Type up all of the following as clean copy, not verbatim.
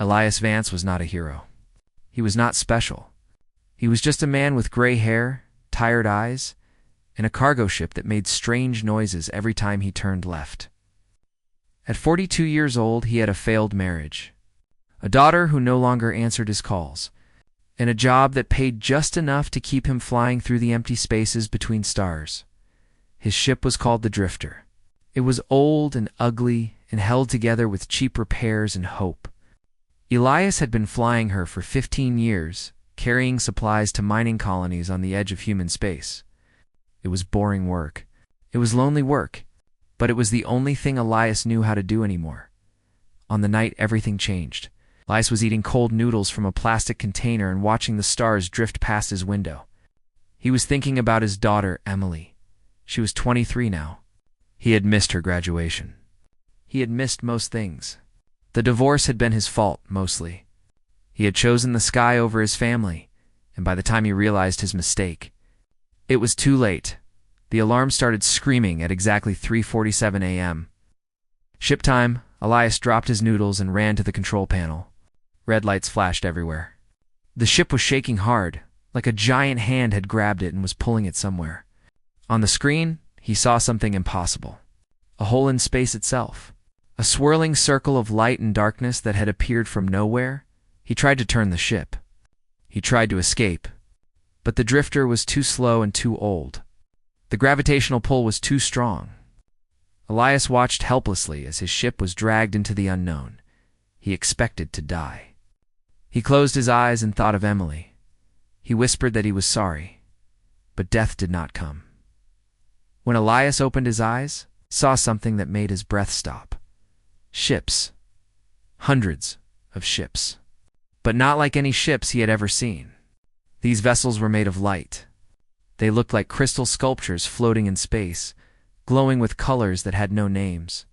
Elias Vance was not a hero. He was not special. He was just a man with gray hair, tired eyes, and a cargo ship that made strange noises every time he turned left. At 42 years old, he had a failed marriage, a daughter who no longer answered his calls, and a job that paid just enough to keep him flying through the empty spaces between stars. His ship was called the Drifter. It was old and ugly and held together with cheap repairs and hope. Elias had been flying her for 15 years, carrying supplies to mining colonies on the edge of human space. It was boring work. It was lonely work, but it was the only thing Elias knew how to do anymore. On the night everything changed. Elias was eating cold noodles from a plastic container and watching the stars drift past his window. He was thinking about his daughter, Emily. She was 23 now. He had missed her graduation. He had missed most things. The divorce had been his fault, mostly. He had chosen the sky over his family, and by the time he realized his mistake, it was too late. The alarm started screaming at exactly 3:47 a.m. Ship time. Elias dropped his noodles and ran to the control panel. Red lights flashed everywhere. The ship was shaking hard, like a giant hand had grabbed it and was pulling it somewhere. On the screen, he saw something impossible. A hole in space itself. A swirling circle of light and darkness that had appeared from nowhere. He tried to turn the ship. He tried to escape. But the Drifter was too slow and too old. The gravitational pull was too strong. Elias watched helplessly as his ship was dragged into the unknown. He expected to die. He closed his eyes and thought of Emily. He whispered that he was sorry, but death did not come. When Elias opened his eyes, saw something that made his breath stop. Ships. Hundreds of ships. But not like any ships he had ever seen. These vessels were made of light. They looked like crystal sculptures floating in space, glowing with colors that had no names.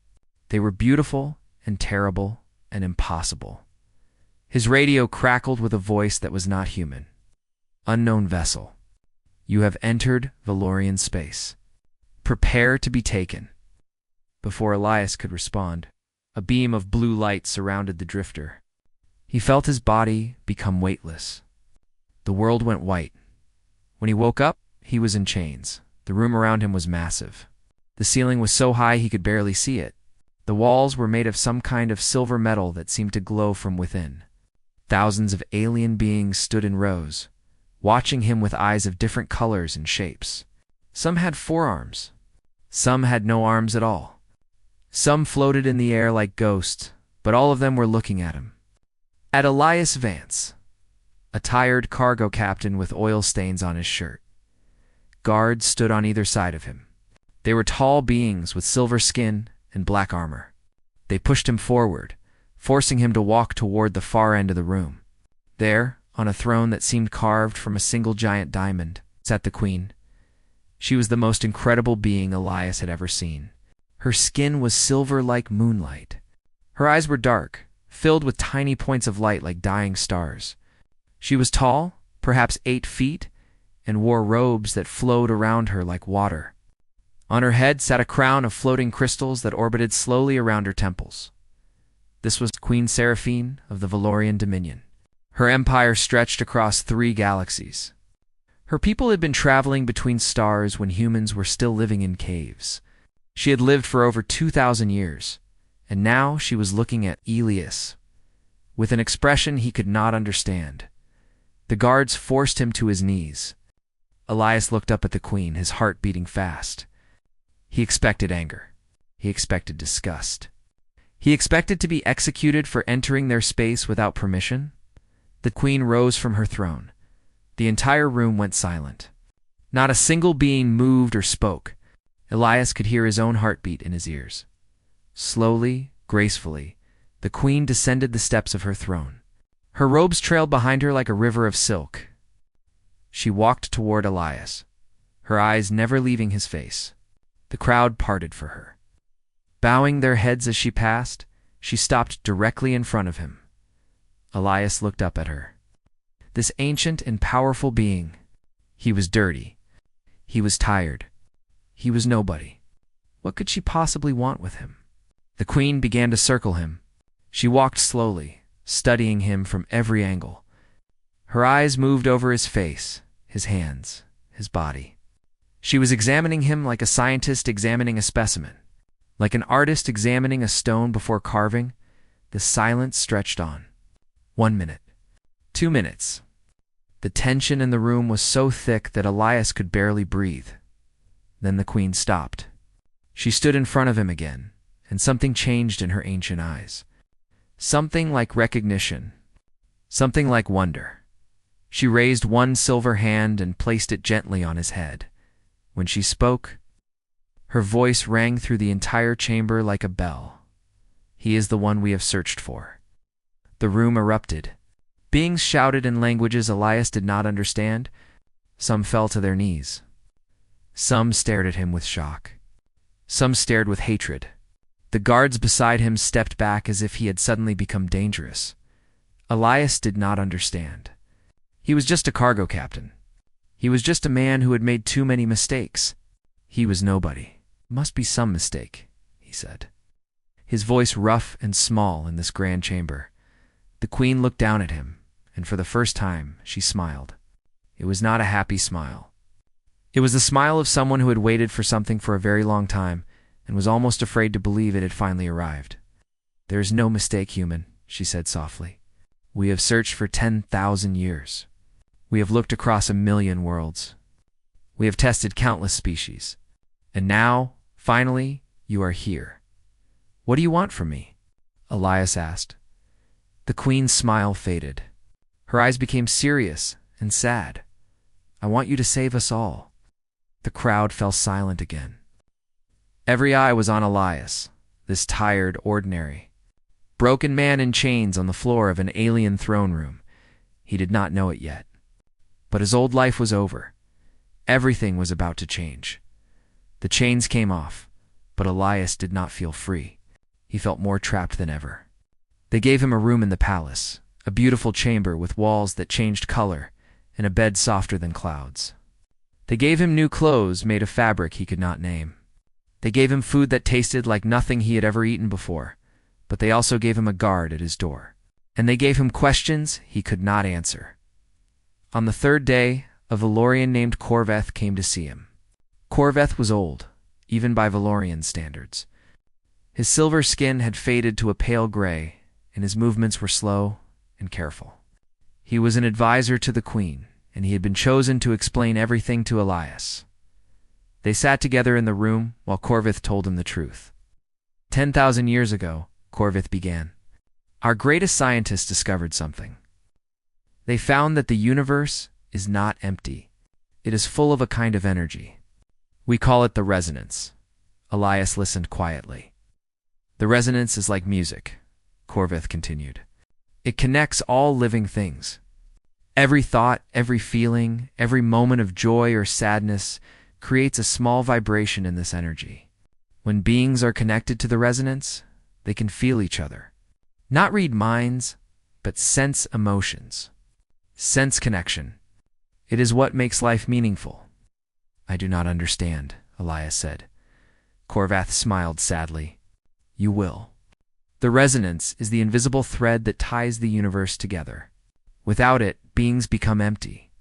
They were beautiful and terrible and impossible. His radio crackled with a voice that was not human. Unknown vessel. You have entered Valorian space. Prepare to be taken. Before Elias could respond, a beam of blue light surrounded the Drifter. He felt his body become weightless. The world went white. When he woke up, he was in chains. The room around him was massive. The ceiling was so high he could barely see it. The walls were made of some kind of silver metal that seemed to glow from within. Thousands of alien beings stood in rows, watching him with eyes of different colors and shapes. Some had 4 arms. Some had no arms at all. Some floated in the air like ghosts, but all of them were looking at him. At Elias Vance, a tired cargo captain with oil stains on his shirt. Guards stood on either side of him. They were tall beings with silver skin and black armor. They pushed him forward, forcing him to walk toward the far end of the room. There, on a throne that seemed carved from a single giant diamond, sat the Queen. She was the most incredible being Elias had ever seen. Her skin was silver like moonlight. Her eyes were dark, filled with tiny points of light like dying stars. She was tall, perhaps 8 feet, and wore robes that flowed around her like water. On her head sat a crown of floating crystals that orbited slowly around her temples. This was Queen Seraphine of the Valorian Dominion. Her empire stretched across 3 galaxies. Her people had been traveling between stars when humans were still living in caves. She had lived for over 2,000 years, and now she was looking at Elias with an expression he could not understand. The guards forced him to his knees. Elias looked up at the Queen, his heart beating fast. He expected anger. He expected disgust. He expected to be executed for entering their space without permission. The Queen rose from her throne. The entire room went silent. Not a single being moved or spoke. Elias could hear his own heartbeat in his ears. Slowly, gracefully, the Queen descended the steps of her throne. Her robes trailed behind her like a river of silk. She walked toward Elias, her eyes never leaving his face. The crowd parted for her. Bowing their heads as she passed, she stopped directly in front of him. Elias looked up at her. This ancient and powerful being. He was dirty. He was tired. He was nobody. What could she possibly want with him? The Queen began to circle him. She walked slowly, studying him from every angle. Her eyes moved over his face, his hands, his body. She was examining him like a scientist examining a specimen, like an artist examining a stone before carving. The silence stretched on. 1 minute. 2 minutes. The tension in the room was so thick that Elias could barely breathe. Then the queen stopped. She stood in front of him again, and something changed in her ancient eyes. Something like recognition. Something like wonder. She raised one silver hand and placed it gently on his head. When she spoke, her voice rang through the entire chamber like a bell. He is the one we have searched for. The room erupted. Beings shouted in languages Elias did not understand. Some fell to their knees. Some stared at him with shock. Some stared with hatred. The guards beside him stepped back as if he had suddenly become dangerous. Elias did not understand. He was just a cargo captain. He was just a man who had made too many mistakes. He was nobody. Must be some mistake, he said. His voice rough and small in this grand chamber. The queen looked down at him, and for the first time she smiled. It was not a happy smile. It was the smile of someone who had waited for something for a very long time and was almost afraid to believe it had finally arrived. "There is no mistake, human," she said softly. "We have searched for 10,000 years. We have looked across 1,000,000 worlds. We have tested countless species. And now, finally, you are here. What do you want from me?" Elias asked. The queen's smile faded. Her eyes became serious and sad. "I want you to save us all." The crowd fell silent again. Every eye was on Elias, this tired, ordinary, broken man in chains on the floor of an alien throne room. He did not know it yet. But his old life was over. Everything was about to change. The chains came off, but Elias did not feel free. He felt more trapped than ever. They gave him a room in the palace, a beautiful chamber with walls that changed color and a bed softer than clouds. They gave him new clothes made of fabric he could not name. They gave him food that tasted like nothing he had ever eaten before, but they also gave him a guard at his door. And they gave him questions he could not answer. On the third day, a Valorian named Corveth came to see him. Corveth was old, even by Valorian standards. His silver skin had faded to a pale gray, and his movements were slow and careful. He was an advisor to the queen, and he had been chosen to explain everything to Elias. They sat together in the room while Corveth told him the truth. 10,000 years ago, Corveth began, our greatest scientists discovered something. They found that the universe is not empty. It is full of a kind of energy. We call it the resonance. Elias listened quietly. The resonance is like music, Corveth continued. It connects all living things. Every thought, every feeling, every moment of joy or sadness creates a small vibration in this energy. When beings are connected to the resonance, they can feel each other. Not read minds, but sense emotions. Sense connection. It is what makes life meaningful. I do not understand, Elias said. Corveth smiled sadly. You will. The resonance is the invisible thread that ties the universe together. Without it, beings become empty.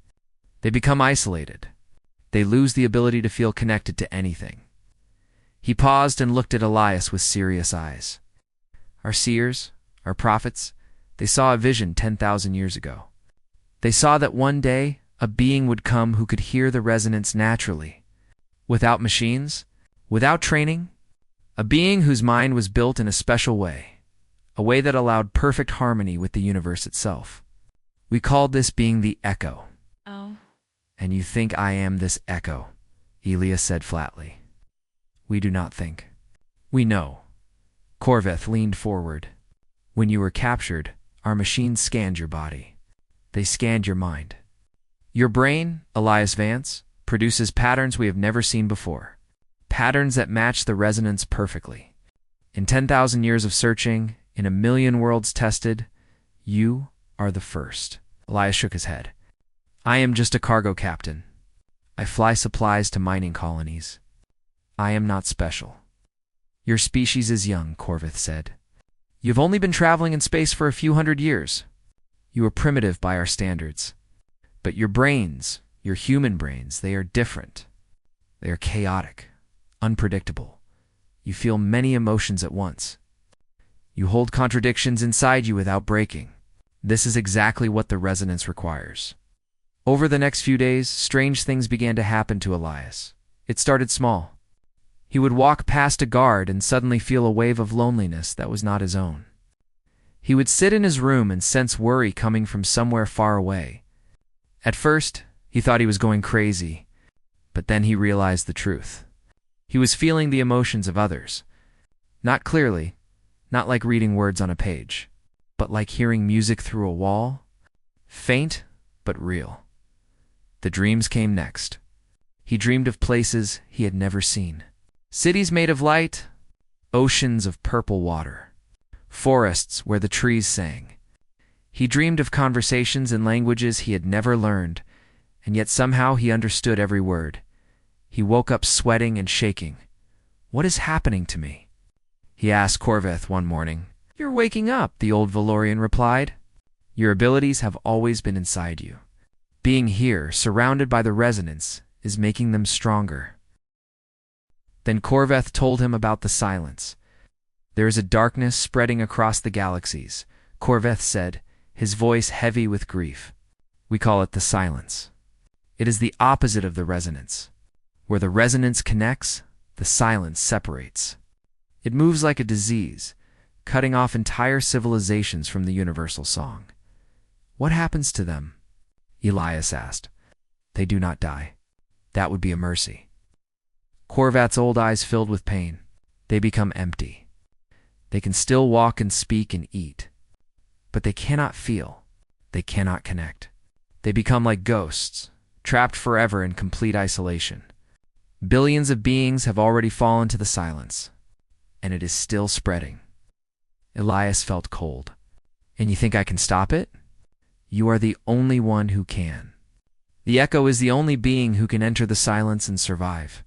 They become isolated. They lose the ability to feel connected to anything. He paused and looked at Elias with serious eyes. Our seers, our prophets, they saw a vision 10,000 years ago. They saw that one day a being would come who could hear the resonance naturally, without machines, without training, a being whose mind was built in a special way, a way that allowed perfect harmony with the universe itself. We called this being the Echo. Oh. And you think I am this Echo, Elias said flatly. We do not think. We know. Corveth leaned forward. When you were captured, our machines scanned your body. They scanned your mind. Your brain, Elias Vance, produces patterns we have never seen before. Patterns that match the resonance perfectly. In 10,000 years of searching, in 1,000,000 worlds tested, you are the first. Elias shook his head. I am just a cargo captain. I fly supplies to mining colonies. I am not special. Your species is young, Corveth said. You've only been traveling in space for a few hundred years. You are primitive by our standards. But your brains, your human brains, they are different. They are chaotic, unpredictable. You feel many emotions at once. You hold contradictions inside you without breaking. This is exactly what the resonance requires. Over the next few days, strange things began to happen to Elias. It started small. He would walk past a guard and suddenly feel a wave of loneliness that was not his own. He would sit in his room and sense worry coming from somewhere far away. At first, he thought he was going crazy, but then he realized the truth. He was feeling the emotions of others. Not clearly, not like reading words on a page, but like hearing music through a wall. Faint, but real. The dreams came next. He dreamed of places he had never seen. Cities made of light, oceans of purple water, forests where the trees sang. He dreamed of conversations in languages he had never learned, and yet somehow he understood every word. He woke up sweating and shaking. "What is happening to me?" he asked Corveth one morning. "You're waking up," the old Valorian replied. "Your abilities have always been inside you. Being here, surrounded by the resonance, is making them stronger." Then Corveth told him about the silence. "There is a darkness spreading across the galaxies," Corveth said, his voice heavy with grief. "We call it the silence. It is the opposite of the resonance. Where the resonance connects, the silence separates. It moves like a disease, cutting off entire civilizations from the universal song." "What happens to them?" Elias asked. "They do not die. That would be a mercy." Corvat's old eyes filled with pain. "They become empty. They can still walk and speak and eat, but they cannot feel. They cannot connect. They become like ghosts, trapped forever in complete isolation. Billions of beings have already fallen to the silence, and it is still spreading." Elias felt cold. "And you think I can stop it?" "You are the only one who can. The Echo is the only being who can enter the silence and survive.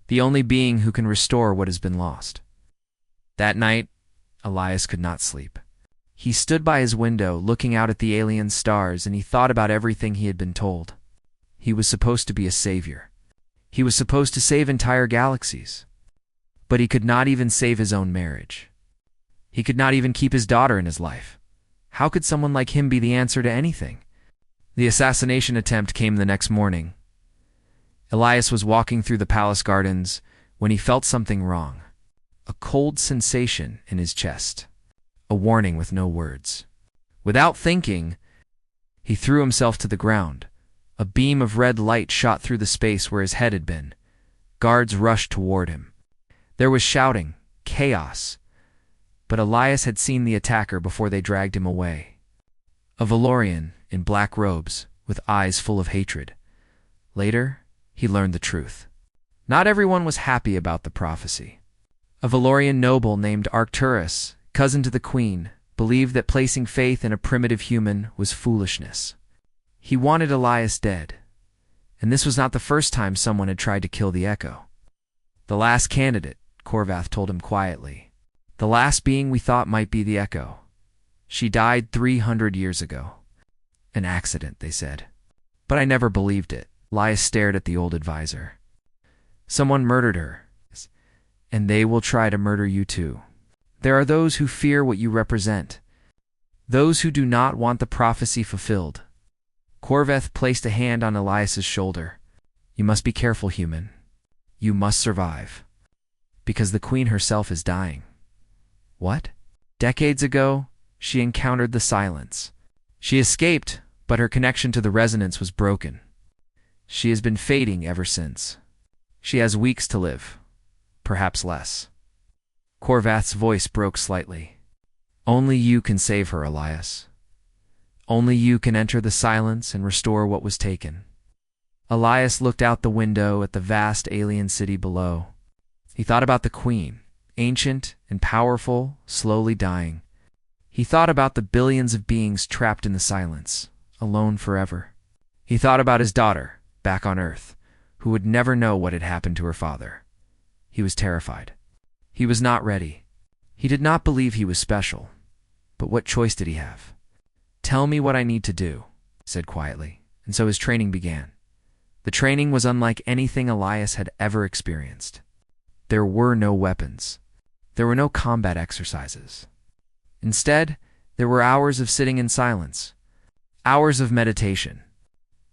The only being who can restore what has been lost." That night, Elias could not sleep. He stood by his window, looking out at the alien stars, and he thought about everything he had been told. He was supposed to be a savior. He was supposed to save entire galaxies. But he could not even save his own marriage. He could not even keep his daughter in his life. How could someone like him be the answer to anything? The assassination attempt came the next morning. Elias was walking through the palace gardens when he felt something wrong. A cold sensation in his chest. A warning with no words. Without thinking, he threw himself to the ground. A beam of red light shot through the space where his head had been. Guards rushed toward him. There was shouting, chaos. But Elias had seen the attacker before they dragged him away. A Valorian in black robes, with eyes full of hatred. Later, he learned the truth. Not everyone was happy about the prophecy. A Valorian noble named Arcturus, cousin to the queen, believed that placing faith in a primitive human was foolishness. He wanted Elias dead, and this was not the first time someone had tried to kill the Echo. "The last candidate," Corvath told him quietly. "The last being we thought might be the Echo. She died 300 years ago. An accident," they said. But I never believed it. Elias stared at the old advisor. "Someone murdered her, and they will try to murder you too. There are those who fear what you represent, those who do not want the prophecy fulfilled." Corveth placed a hand on Elias's shoulder. "You must be careful, human. You must survive. Because the queen herself is dying." "What?" "Decades ago, she encountered the silence. She escaped, but her connection to the resonance was broken. She has been fading ever since. She has weeks to live, perhaps less." Corvath's voice broke slightly. "Only you can save her, Elias. Only you can enter the silence and restore what was taken." Elias looked out the window at the vast alien city below. He thought about the queen, ancient and powerful, slowly dying. He thought about the billions of beings trapped in the silence, alone forever. He thought about his daughter, back on Earth, who would never know what had happened to her father. He was terrified. He was not ready. He did not believe he was special, but what choice did he have? "Tell me what I need to do," he said quietly, and so his training began. The training was unlike anything Elias had ever experienced. There were no weapons. There were no combat exercises. Instead, there were hours of sitting in silence, hours of meditation,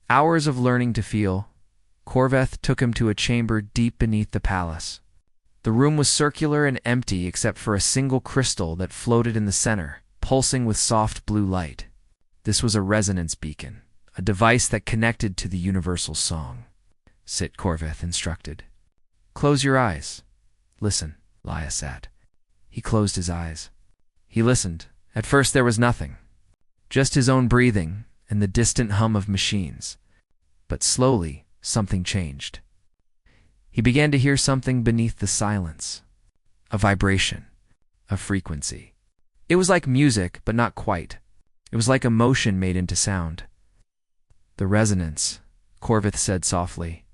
hours of learning to feel. Corveth took him to a chamber deep beneath the palace. The room was circular and empty except for a single crystal that floated in the center, pulsing with soft blue light. This was a resonance beacon, a device that connected to the universal song. "Sit," Corveth instructed. "Close your eyes. Listen," Elias said. He closed his eyes. He listened. At first there was nothing, just his own breathing and the distant hum of machines. But slowly, something changed. He began to hear something beneath the silence. A vibration, a frequency. It was like music, but not quite. It was like emotion made into sound. "The resonance," Corveth said softly.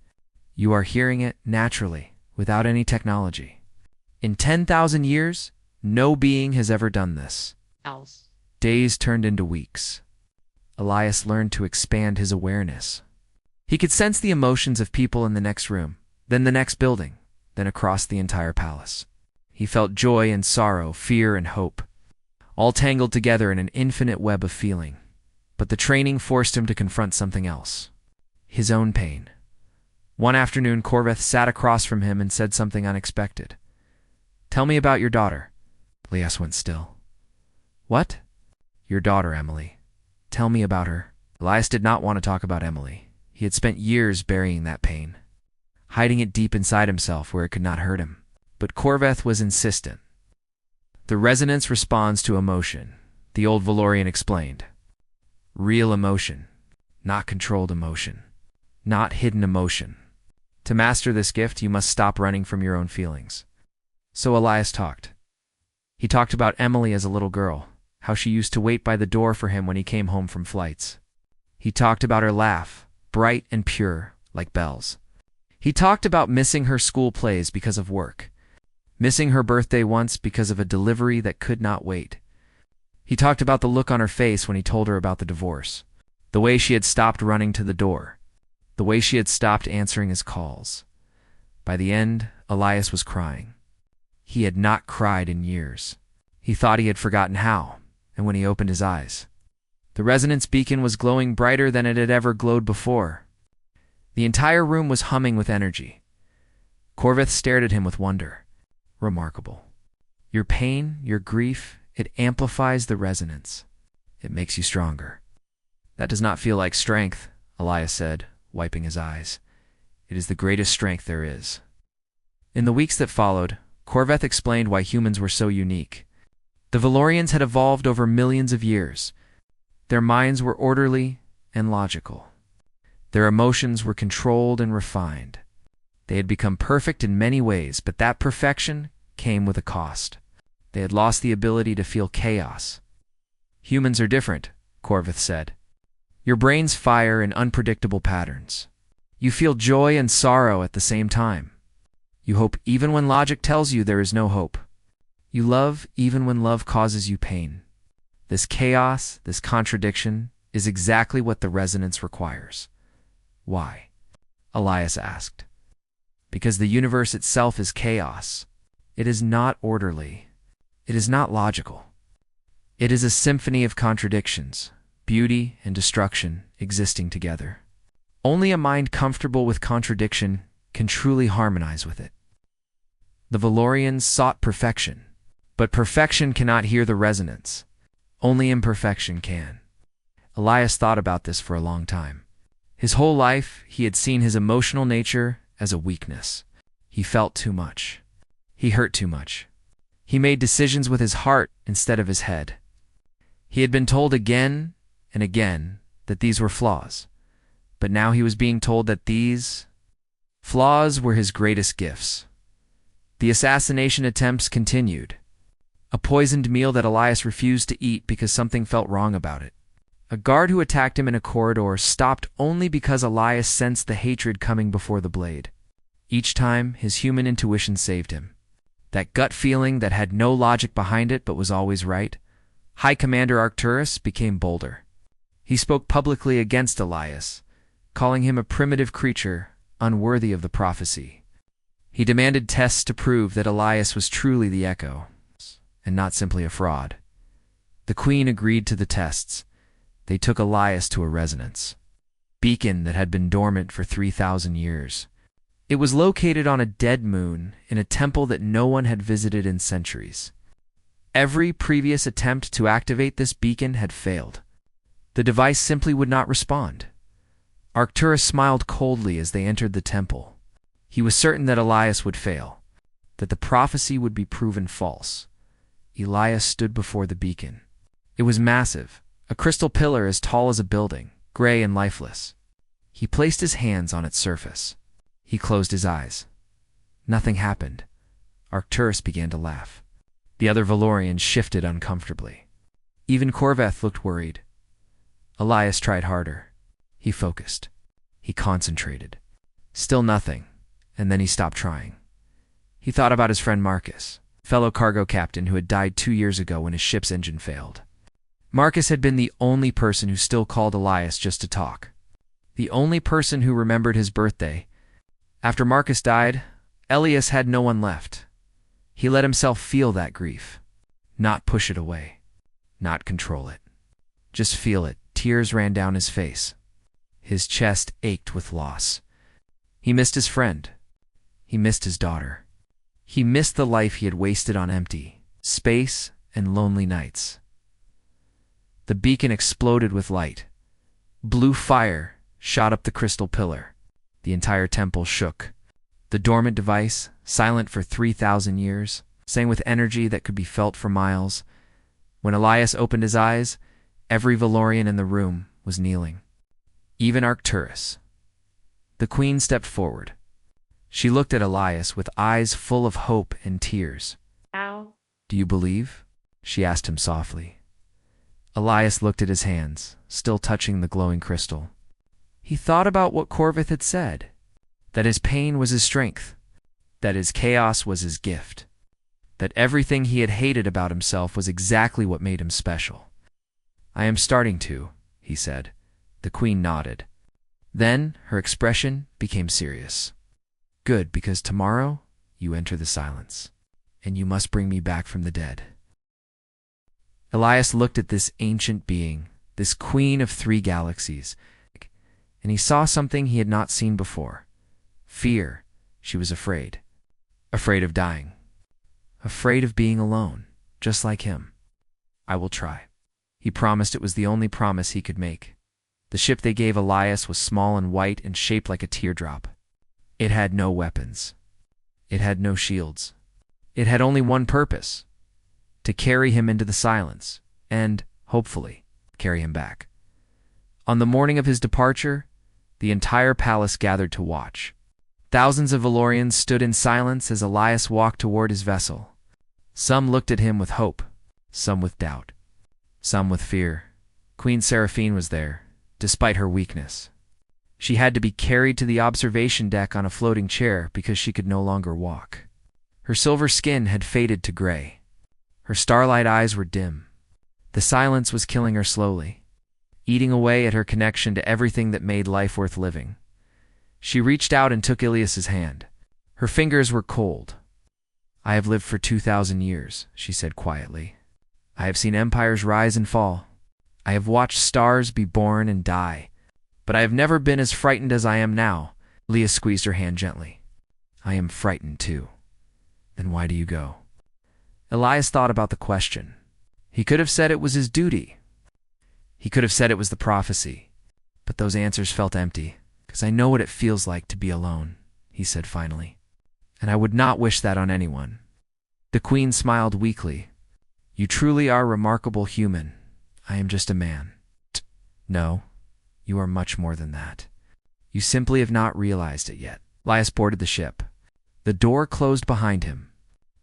"You are hearing it naturally, without any technology. In 10,000 years, no being has ever done this." Days turned into weeks. Elias learned to expand his awareness. He could sense the emotions of people in the next room, then the next building, then across the entire palace. He felt joy and sorrow, fear and hope, all tangled together in an infinite web of feeling. But the training forced him to confront something else. His own pain. One afternoon, Corveth sat across from him and said something unexpected. "Tell me about your daughter." Elias went still. "What?" "Your daughter, Emily. Tell me about her." Elias did not want to talk about Emily. He had spent years burying that pain, hiding it deep inside himself where it could not hurt him. But Corveth was insistent. "The resonance responds to emotion," the old Valorian explained. "Real emotion, not controlled emotion, not hidden emotion. To master this gift, you must stop running from your own feelings." So Elias talked. He talked about Emily as a little girl, how she used to wait by the door for him when he came home from flights. He talked about her laugh, bright and pure, like bells. He talked about missing her school plays because of work, missing her birthday once because of a delivery that could not wait. He talked about the look on her face when he told her about the divorce, the way she had stopped running to the door, the way she had stopped answering his calls. By the end, Elias was crying. He had not cried in years. He thought he had forgotten how, and when he opened his eyes, the resonance beacon was glowing brighter than it had ever glowed before. The entire room was humming with energy. Corveth stared at him with wonder. "Remarkable. Your pain, your grief, it amplifies the resonance. It makes you stronger." "That does not feel like strength," Elias said, wiping his eyes. "It is the greatest strength there is." In the weeks that followed, Corveth explained why humans were so unique. The Valorians had evolved over millions of years. Their minds were orderly and logical. Their emotions were controlled and refined. They had become perfect in many ways, but that perfection came with a cost. They had lost the ability to feel chaos. "Humans are different," Corveth said. "Your brains fire in unpredictable patterns. You feel joy and sorrow at the same time. You hope even when logic tells you there is no hope. You love even when love causes you pain. This chaos, this contradiction, is exactly what the resonance requires." "Why?" Elias asked. "Because the universe itself is chaos. It is not orderly. It is not logical. It is a symphony of contradictions, beauty and destruction existing together. Only a mind comfortable with contradiction can truly harmonize with it." The Valorians sought perfection, but perfection cannot hear the resonance. Only imperfection can. Elias thought about this for a long time. His whole life, he had seen his emotional nature as a weakness. He felt too much. He hurt too much. He made decisions with his heart instead of his head. He had been told again and again that these were flaws, but now he was being told that these flaws were his greatest gifts. The assassination attempts continued. A poisoned meal that Elias refused to eat because something felt wrong about it. A guard who attacked him in a corridor stopped only because Elias sensed the hatred coming before the blade. Each time, his human intuition saved him. That gut feeling that had no logic behind it but was always right. High Commander Arcturus became bolder. He spoke publicly against Elias, calling him a primitive creature unworthy of the prophecy. He demanded tests to prove that Elias was truly the Echo, and not simply a fraud. The Queen agreed to the tests. They took Elias to a resonance beacon that had been dormant for 3,000 years. It was located on a dead moon in a temple that no one had visited in centuries. Every previous attempt to activate this beacon had failed. The device simply would not respond. Arcturus smiled coldly as they entered the temple. He was certain that Elias would fail, that the prophecy would be proven false. Elias stood before the beacon. It was massive, a crystal pillar as tall as a building, gray and lifeless. He placed his hands on its surface. He closed his eyes. Nothing happened. Arcturus began to laugh. The other Valorians shifted uncomfortably. Even Corveth looked worried. Elias tried harder. He focused. He concentrated. Still nothing, and then he stopped trying. He thought about his friend Marcus, fellow cargo captain who had died 2 years ago when his ship's engine failed. Marcus had been the only person who still called Elias just to talk. The only person who remembered his birthday. After Marcus died, Elias had no one left. He let himself feel that grief. Not push it away. Not control it. Just feel it. Tears ran down his face. His chest ached with loss. He missed his friend. He missed his daughter. He missed the life he had wasted on empty space and lonely nights. The beacon exploded with light. Blue fire shot up the crystal pillar. The entire temple shook. The dormant device, silent for 3,000 years, sang with energy that could be felt for miles. When Elias opened his eyes, every Valorian in the room was kneeling. Even Arcturus. The Queen stepped forward. She looked at Elias with eyes full of hope and tears. Ow. "Do you believe?" she asked him softly. Elias looked at his hands, still touching the glowing crystal. He thought about what Corveth had said, that his pain was his strength, that his chaos was his gift, that everything he had hated about himself was exactly what made him special. "I am starting to," he said. The Queen nodded. Then her expression became serious. "Good, because tomorrow you enter the silence, and you must bring me back from the dead." Elias looked at this ancient being, this queen of 3 galaxies, and he saw something he had not seen before. Fear. She was afraid. Afraid of dying. Afraid of being alone, just like him. "I will try." He promised. It was the only promise he could make. The ship they gave Elias was small and white and shaped like a teardrop. It had no weapons. It had no shields. It had only one purpose: to carry him into the silence, and, hopefully, carry him back. On the morning of his departure, the entire palace gathered to watch. Thousands of Valorians stood in silence as Elias walked toward his vessel. Some looked at him with hope, some with doubt, some with fear. Queen Seraphine was there, despite her weakness. She had to be carried to the observation deck on a floating chair because she could no longer walk. Her silver skin had faded to gray. Her starlight eyes were dim. The silence was killing her slowly, eating away at her connection to everything that made life worth living. She reached out and took Ilias's hand. Her fingers were cold. "I have lived for 2,000 years, she said quietly. "I have seen empires rise and fall. I have watched stars be born and die. But I have never been as frightened as I am now." Ilias squeezed her hand gently. "I am frightened too." "Then why do you go?" Elias thought about the question. He could have said it was his duty. He could have said it was the prophecy. But those answers felt empty. "Because I know what it feels like to be alone," he said finally. "And I would not wish that on anyone." The Queen smiled weakly. "You truly are a remarkable human. I am just a man." "No, you are much more than that. You simply have not realized it yet." Elias boarded the ship. The door closed behind him.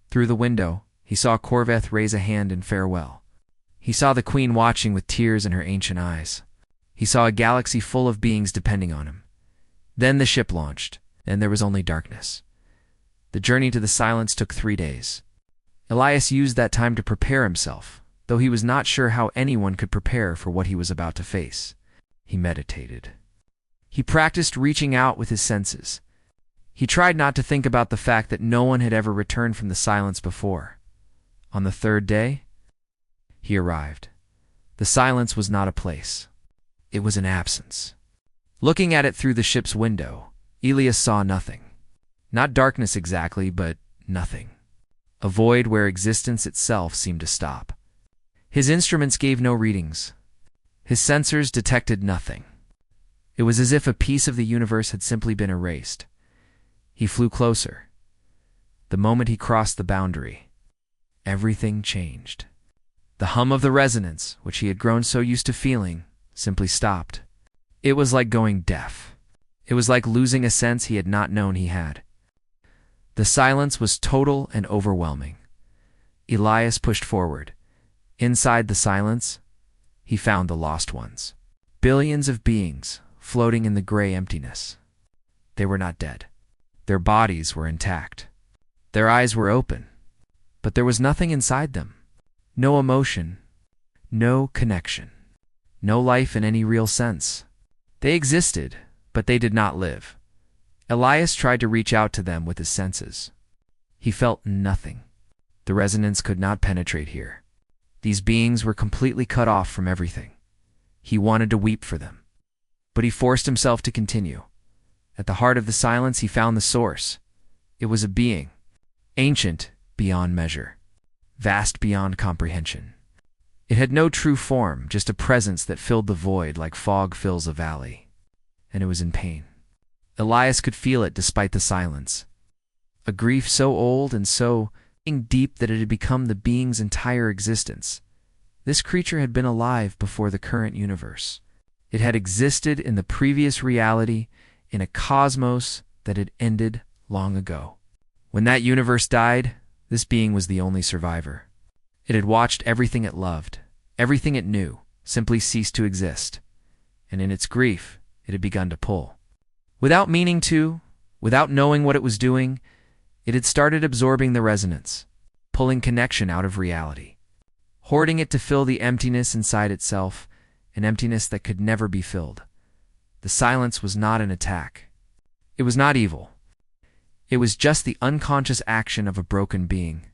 Through the window, he saw Corveth raise a hand in farewell. He saw the Queen watching with tears in her ancient eyes. He saw a galaxy full of beings depending on him. Then the ship launched, and there was only darkness. The journey to the silence took 3 days. Elias used that time to prepare himself, though he was not sure how anyone could prepare for what he was about to face. He meditated. He practiced reaching out with his senses. He tried not to think about the fact that no one had ever returned from the silence before. On the 3rd day, he arrived. The silence was not a place. It was an absence. Looking at it through the ship's window, Elias saw nothing. Not darkness exactly, but nothing. A void where existence itself seemed to stop. His instruments gave no readings. His sensors detected nothing. It was as if a piece of the universe had simply been erased. He flew closer. The moment he crossed the boundary, everything changed. The hum of the resonance, which he had grown so used to feeling, simply stopped. It was like going deaf. It was like losing a sense he had not known he had. The silence was total and overwhelming. Elias pushed forward. Inside the silence, he found the lost ones. Billions of beings floating in the gray emptiness. They were not dead. Their bodies were intact. Their eyes were open, but there was nothing inside them. No emotion, no connection, no life in any real sense. They existed, but they did not live. Elias tried to reach out to them with his senses. He felt nothing. The resonance could not penetrate here. These beings were completely cut off from everything. He wanted to weep for them, but he forced himself to continue. At the heart of the silence, he found the source. It was a being, ancient beyond measure, vast beyond comprehension. It had no true form, just a presence that filled the void like fog fills a valley. And it was in pain. Elias could feel it despite the silence. A grief so old and so deep that it had become the being's entire existence. This creature had been alive before the current universe. It had existed in the previous reality, in a cosmos that had ended long ago. When that universe died, this being was the only survivor. It had watched everything it loved, everything it knew, simply cease to exist. And in its grief, it had begun to pull. Without meaning to, without knowing what it was doing, it had started absorbing the resonance, pulling connection out of reality, hoarding it to fill the emptiness inside itself, an emptiness that could never be filled. The silence was not an attack. It was not evil. It was just the unconscious action of a broken being.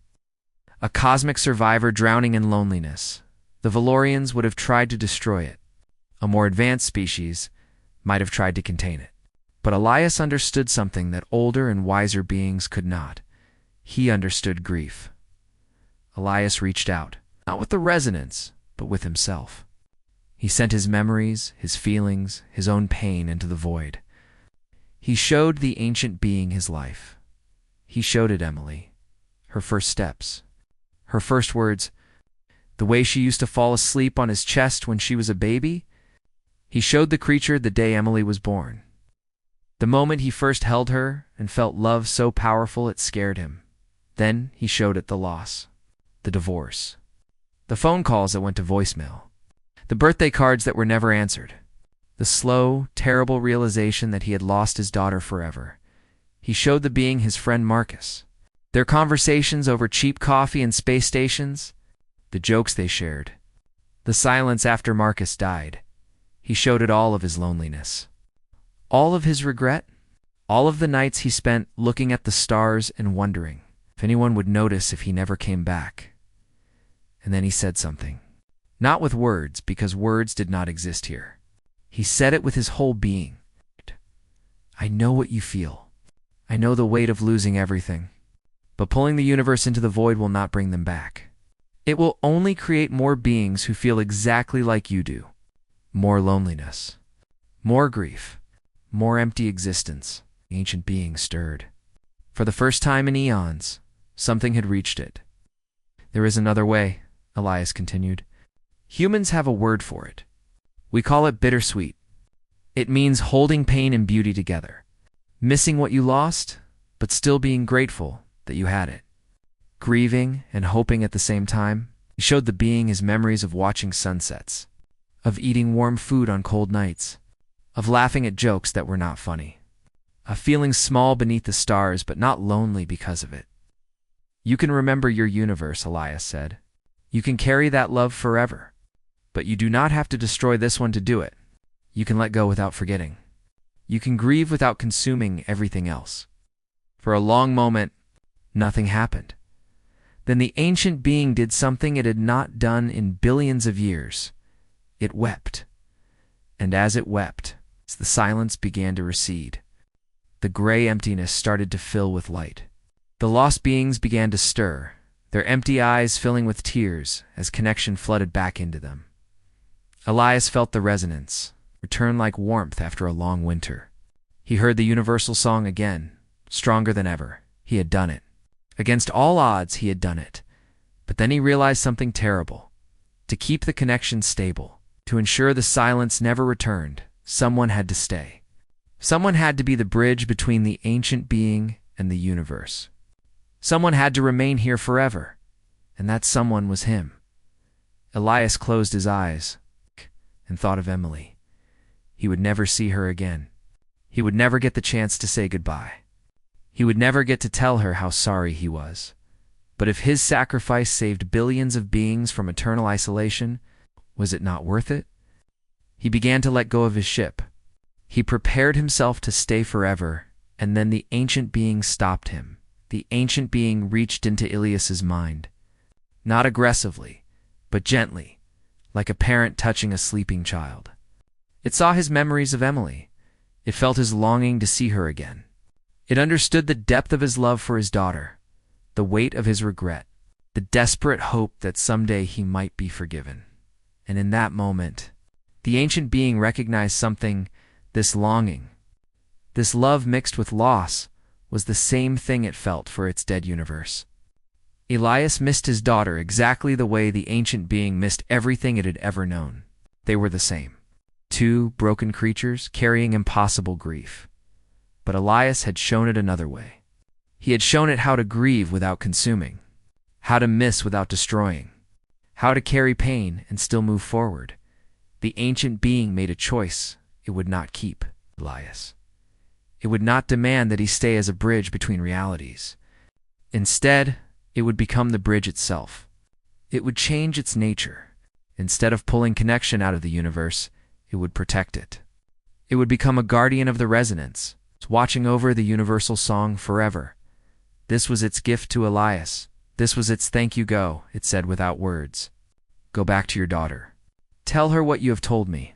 A cosmic survivor drowning in loneliness. The Valorians would have tried to destroy it. A more advanced species might have tried to contain it. But Elias understood something that older and wiser beings could not. He understood grief. Elias reached out, not with the resonance, but with himself. He sent his memories, his feelings, his own pain into the void. He showed the ancient being his life. He showed it Emily, her first steps, her first words, the way she used to fall asleep on his chest when she was a baby. He showed the creature the day Emily was born. The moment he first held her and felt love so powerful it scared him. Then he showed it the loss, the divorce, the phone calls that went to voicemail, the birthday cards that were never answered, the slow, terrible realization that he had lost his daughter forever. He showed the being his friend Marcus, their conversations over cheap coffee and space stations, the jokes they shared, the silence after Marcus died. He showed it all of his loneliness, all of his regret, all of the nights he spent looking at the stars and wondering if anyone would notice if he never came back. And then he said something. Not with words, because words did not exist here. He said it with his whole being. I know what you feel. I know the weight of losing everything. But pulling the universe into the void will not bring them back. It will only create more beings who feel exactly like you do. More loneliness. More grief. More empty existence. The ancient being stirred. For the first time in eons, something had reached it. There is another way, Elias continued. Humans have a word for it. We call it bittersweet. It means holding pain and beauty together. Missing what you lost, but still being grateful that you had it. Grieving and hoping at the same time. He showed the being his memories of watching sunsets, of eating warm food on cold nights, of laughing at jokes that were not funny, a feeling small beneath the stars but not lonely because of it. You can remember your universe, Elias said. You can carry that love forever. But you do not have to destroy this one to do it. You can let go without forgetting. You can grieve without consuming everything else. For a long moment, nothing happened. Then the ancient being did something it had not done in billions of years. It wept. And as it wept, the silence began to recede. The gray emptiness started to fill with light. The lost beings began to stir, their empty eyes filling with tears as connection flooded back into them. Elias felt the resonance, return like warmth after a long winter. He heard the universal song again, stronger than ever. He had done it. Against all odds, he had done it. But then he realized something terrible. To keep the connection stable, to ensure the silence never returned, someone had to stay. Someone had to be the bridge between the ancient being and the universe. Someone had to remain here forever, and that someone was him. Elias closed his eyes and thought of Emily. He would never see her again. He would never get the chance to say goodbye. He would never get to tell her how sorry he was. But if his sacrifice saved billions of beings from eternal isolation, was it not worth it? He began to let go of his ship. He prepared himself to stay forever, and then the ancient being stopped him. The ancient being reached into Ilias's mind. Not aggressively, but gently, like a parent touching a sleeping child. It saw his memories of Emily. It felt his longing to see her again. It understood the depth of his love for his daughter, the weight of his regret, the desperate hope that someday he might be forgiven. And in that moment, the ancient being recognized something. This longing, this love mixed with loss, was the same thing it felt for its dead universe. Elias missed his daughter exactly the way the ancient being missed everything it had ever known. They were the same. Two broken creatures carrying impossible grief. But Elias had shown it another way. He had shown it how to grieve without consuming, how to miss without destroying, how to carry pain and still move forward. The ancient being made a choice it would not keep, Elias. It would not demand that he stay as a bridge between realities. Instead, it would become the bridge itself. It would change its nature. Instead of pulling connection out of the universe, it would protect it. It would become a guardian of the resonance, watching over the universal song forever. This was its gift to Elias. This was its thank you. Go, it said without words. Go back to your daughter. Tell her what you have told me.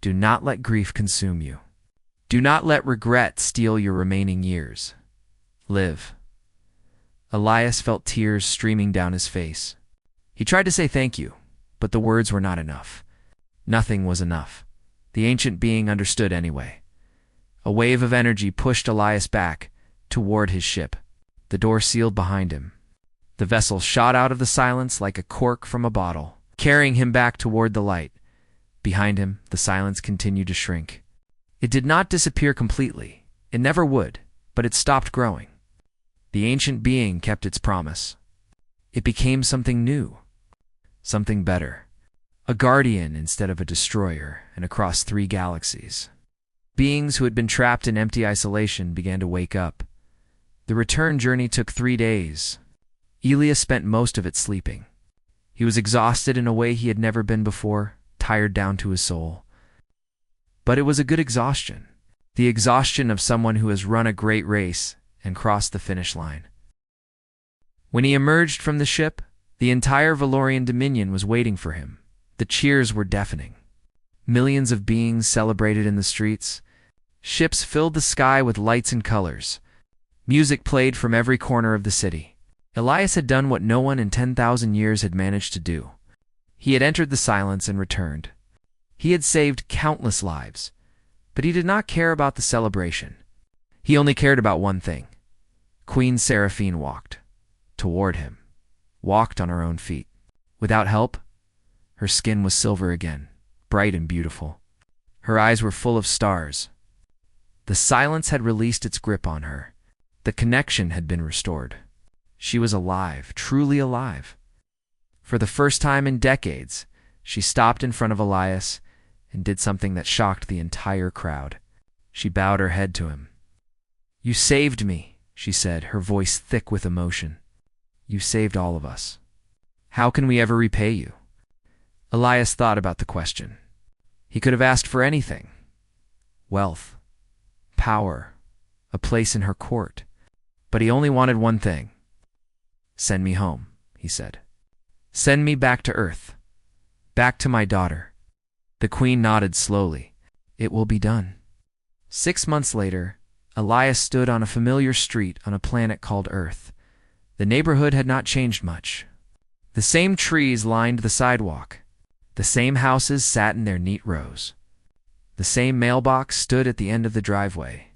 Do not let grief consume you. Do not let regret steal your remaining years. Live. Elias felt tears streaming down his face. He tried to say thank you, but the words were not enough. Nothing was enough. The ancient being understood anyway. A wave of energy pushed Elias back, toward his ship. The door sealed behind him. The vessel shot out of the silence like a cork from a bottle, carrying him back toward the light. Behind him, the silence continued to shrink. It did not disappear completely. It never would, but it stopped growing. The ancient being kept its promise. It became something new, something better. A guardian instead of a destroyer, and across 3 galaxies. Beings who had been trapped in empty isolation began to wake up. The return journey took 3 days. Elias spent most of it sleeping. He was exhausted in a way he had never been before, tired down to his soul. But it was a good exhaustion. The exhaustion of someone who has run a great race and crossed the finish line. When he emerged from the ship, the entire Valorian Dominion was waiting for him. The cheers were deafening. Millions of beings celebrated in the streets. Ships filled the sky with lights and colors. Music played from every corner of the city. Elias had done what no one in 10,000 years had managed to do. He had entered the silence and returned. He had saved countless lives, but he did not care about the celebration. He only cared about one thing. Queen Seraphine walked toward him, walked on her own feet. Without help, her skin was silver again, bright and beautiful. Her eyes were full of stars. The silence had released its grip on her. The connection had been restored. She was alive, truly alive. For the first time in decades, she stopped in front of Elias and did something that shocked the entire crowd. She bowed her head to him. You saved me, she said, her voice thick with emotion. You saved all of us. How can we ever repay you? Elias thought about the question. He could have asked for anything. Wealth, power, a place in her court. But he only wanted one thing. Send me home, he said. Send me back to Earth. Back to my daughter. The Queen nodded slowly. It will be done. 6 months later, Elias stood on a familiar street on a planet called Earth. The neighborhood had not changed much. The same trees lined the sidewalk. The same houses sat in their neat rows. The same mailbox stood at the end of the driveway.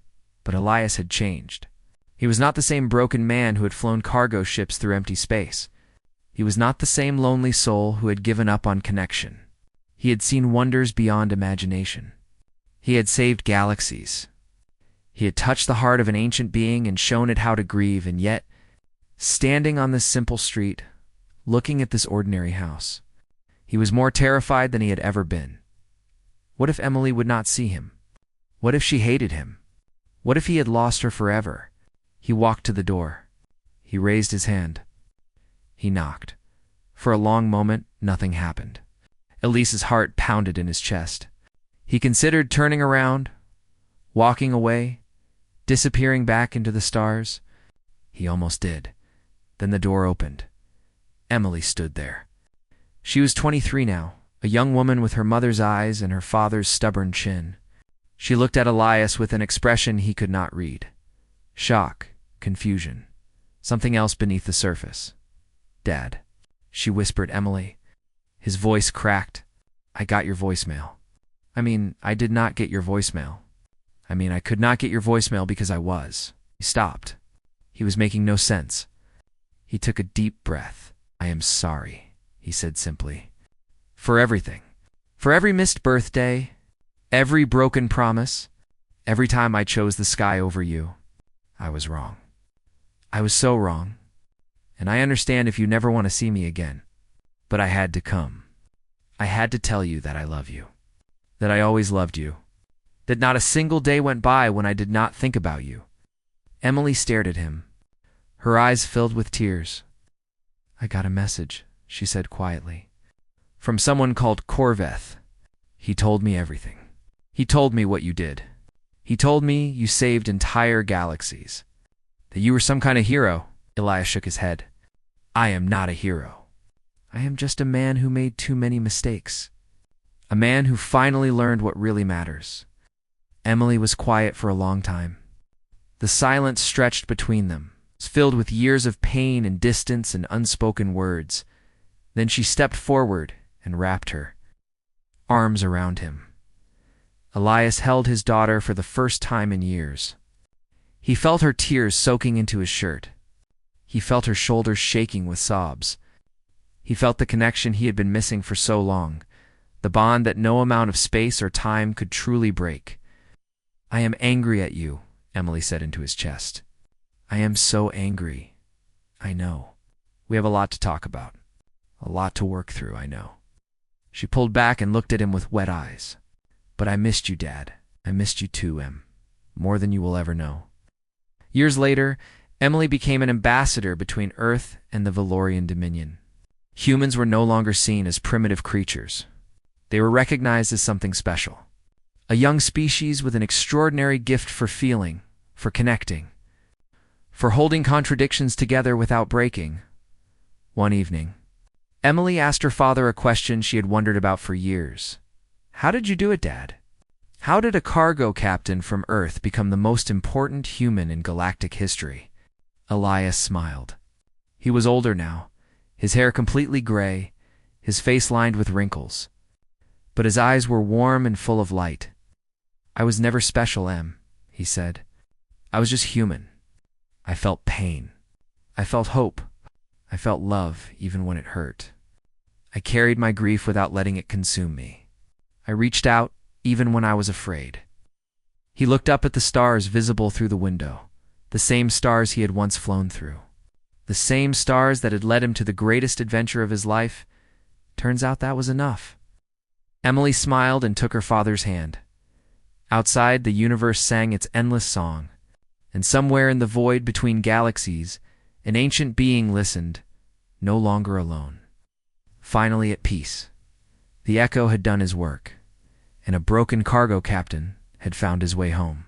But Elias had changed. He was not the same broken man who had flown cargo ships through empty space. He was not the same lonely soul who had given up on connection. He had seen wonders beyond imagination. He had saved galaxies. He had touched the heart of an ancient being and shown it how to grieve, and yet, standing on this simple street, looking at this ordinary house, he was more terrified than he had ever been. What if Emily would not see him? What if she hated him? What if he had lost her forever? He walked to the door. He raised his hand. He knocked. For a long moment, nothing happened. Elise's heart pounded in his chest. He considered turning around, walking away, disappearing back into the stars. He almost did. Then the door opened. Emily stood there. She was 23 now, a young woman with her mother's eyes and her father's stubborn chin. She looked at Elias with an expression he could not read. Shock, confusion, something else beneath the surface. Dad, she whispered. Emily. His voice cracked. I got your voicemail. I did not get your voicemail. I could not get your voicemail because I was. He stopped. He was making no sense. He took a deep breath. I am sorry, he said simply. For everything. For every missed birthday, every broken promise, every time I chose the sky over you. I was wrong. I was so wrong. And I understand if you never want to see me again. But I had to come. I had to tell you that I love you. That I always loved you. That not a single day went by when I did not think about you. Emily stared at him. Her eyes filled with tears. I got a message, she said quietly. From someone called Corveth. He told me everything. He told me what you did. He told me you saved entire galaxies. That you were some kind of hero. Elias shook his head. I am not a hero. I am just a man who made too many mistakes. A man who finally learned what really matters. Emily was quiet for a long time. The silence stretched between them, filled with years of pain and distance and unspoken words. Then she stepped forward and wrapped her arms around him. Elias held his daughter for the first time in years. He felt her tears soaking into his shirt. He felt her shoulders shaking with sobs. He felt the connection he had been missing for so long, the bond that no amount of space or time could truly break. I am angry at you, Emily said into his chest. I am so angry. I know. We have a lot to talk about. A lot to work through, I know. She pulled back and looked at him with wet eyes. But I missed you, Dad. I missed you too, Em. More than you will ever know. Years later, Emily became an ambassador between Earth and the Valorian Dominion. Humans were no longer seen as primitive creatures. They were recognized as something special. A young species with an extraordinary gift for feeling, for connecting, for holding contradictions together without breaking. One evening, Emily asked her father a question she had wondered about for years. How did you do it, Dad? How did a cargo captain from Earth become the most important human in galactic history? Elias smiled. He was older now, his hair completely gray, his face lined with wrinkles. But his eyes were warm and full of light. I was never special, Em, he said. I was just human. I felt pain. I felt hope. I felt love, even when it hurt. I carried my grief without letting it consume me. I reached out, even when I was afraid. He looked up at the stars visible through the window, the same stars he had once flown through. The same stars that had led him to the greatest adventure of his life. Turns out that was enough. Emily smiled and took her father's hand. Outside, the universe sang its endless song. And somewhere in the void between galaxies, an ancient being listened, no longer alone. Finally at peace. The Echo had done his work, and a broken cargo captain had found his way home.